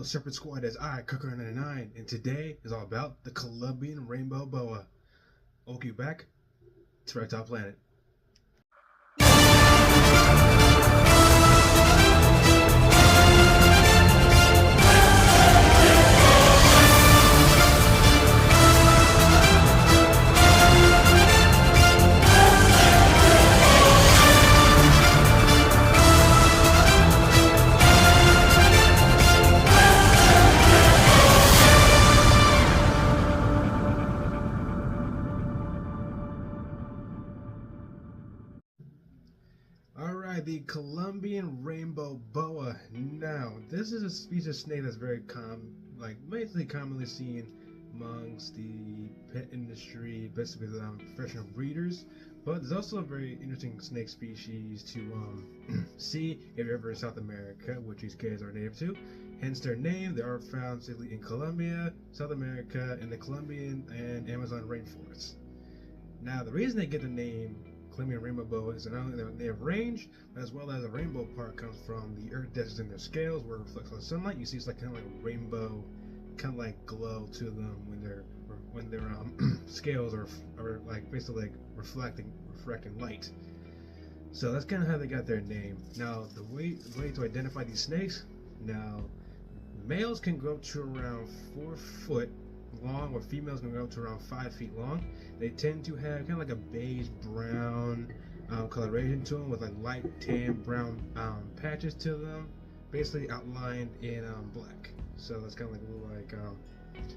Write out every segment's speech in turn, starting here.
Serpent Squad as I, Cooker99, and today is all about the Columbian Rainbow Boa. Okay, back to Reptile Planet. Alright, the Columbian Rainbow Boa. Now, this is a species of snake that's very basically commonly seen amongst the pet industry, basically professional breeders. But there's also a very interesting snake species to see if you're ever in South America, which these guys are native to. Hence their name. They are found simply in Colombia, South America, and the Colombian and Amazon rainforests. Now, the reason they get the name Columbian Rainbow Boa is not only they have range, but as well as the rainbow part comes from the iridescence in their scales, where it reflects on the sunlight. You see, it's like kind of like a rainbow, kind of like glow to them when their scales are like basically like reflecting light. So that's kind of how they got their name. Now, the way to identify these snakes. Now, males can grow to around 4 foot long, or females can grow to around 5 feet long. They tend to have kind of like a beige brown coloration to them, with like light tan brown patches to them, basically outlined in black. So that's kind of like a little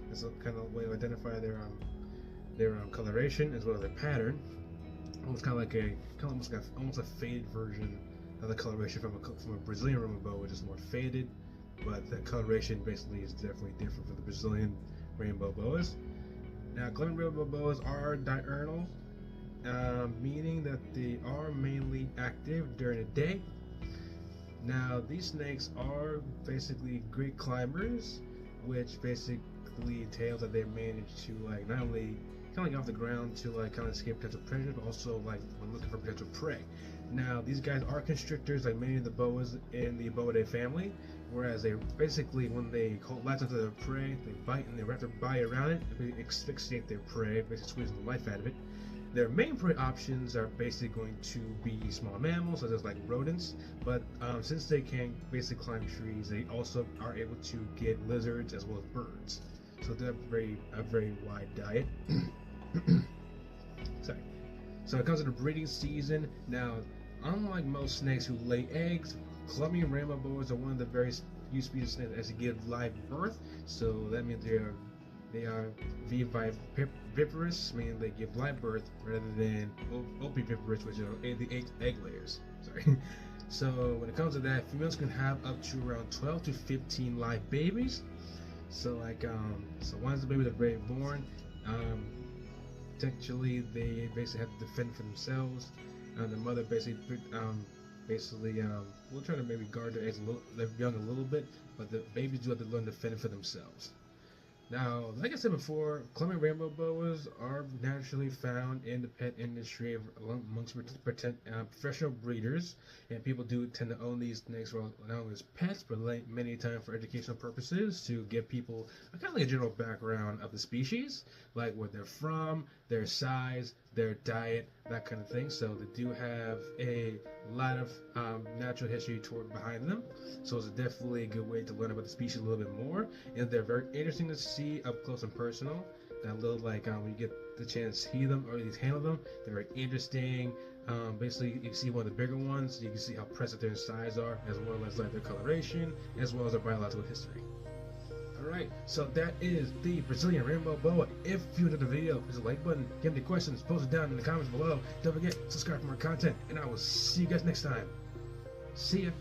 that's a kind of way to identify their coloration as well as their pattern. Almost kind of like almost a faded version of the coloration from a Brazilian Rainbow Boa, which is more faded, but the coloration basically is definitely different from the Brazilian Rainbow Boas. Now, Columbian Rainbow Boas are diurnal, meaning that they are mainly active during the day. Now, these snakes are basically great climbers, which basically entails that they manage to not only kind of off the ground to kind of escape potential predators, but also when looking for potential prey. Now, these guys are constrictors, like many of the boas in the Boidae family, whereas they basically, when they latch onto their prey, they bite and they wrap their body around it, they asphyxiate their prey, basically squeezing the life out of it. Their main prey options are basically going to be small mammals, such as like rodents, but since they can basically climb trees, they also are able to get lizards as well as birds. So they have a very wide diet. Sorry. So it comes to the breeding season. Now, unlike most snakes who lay eggs, Columbian Rainbow Boas are one of the very few species of snakes that actually give live birth. So that means they are viviparous, meaning they give live birth, rather than oviviparous, which are the egg layers. Sorry. So when it comes to that, females can have up to around 12 to 15 live babies. So so once the babies are very born, potentially they basically have to defend for themselves. The mother basically will try to maybe guard their eggs their young a little bit, but the babies do have to learn to fend for themselves. Now, like I said before, Columbian Rainbow Boas are naturally found in the pet industry amongst professional breeders, and people do tend to own these snakes not only as pets, but many times for educational purposes, to give people kind of like a general background of the species, like where they're from, their size, their diet, that kind of thing. So they do have a lot of natural history behind them. So it's definitely a good way to learn about the species a little bit more. And they're very interesting to see up close and personal. That little when you get the chance to see them or at least handle them, they're very interesting. Basically, you can see one of the bigger ones. You can see how impressive their size are, as well as their coloration, as well as their biological history. Alright, so that is the Brazilian Rainbow Boa. If you enjoyed the video, hit the like button. If you have any questions, post it down in the comments below. Don't forget, subscribe for more content, and I will see you guys next time. See ya.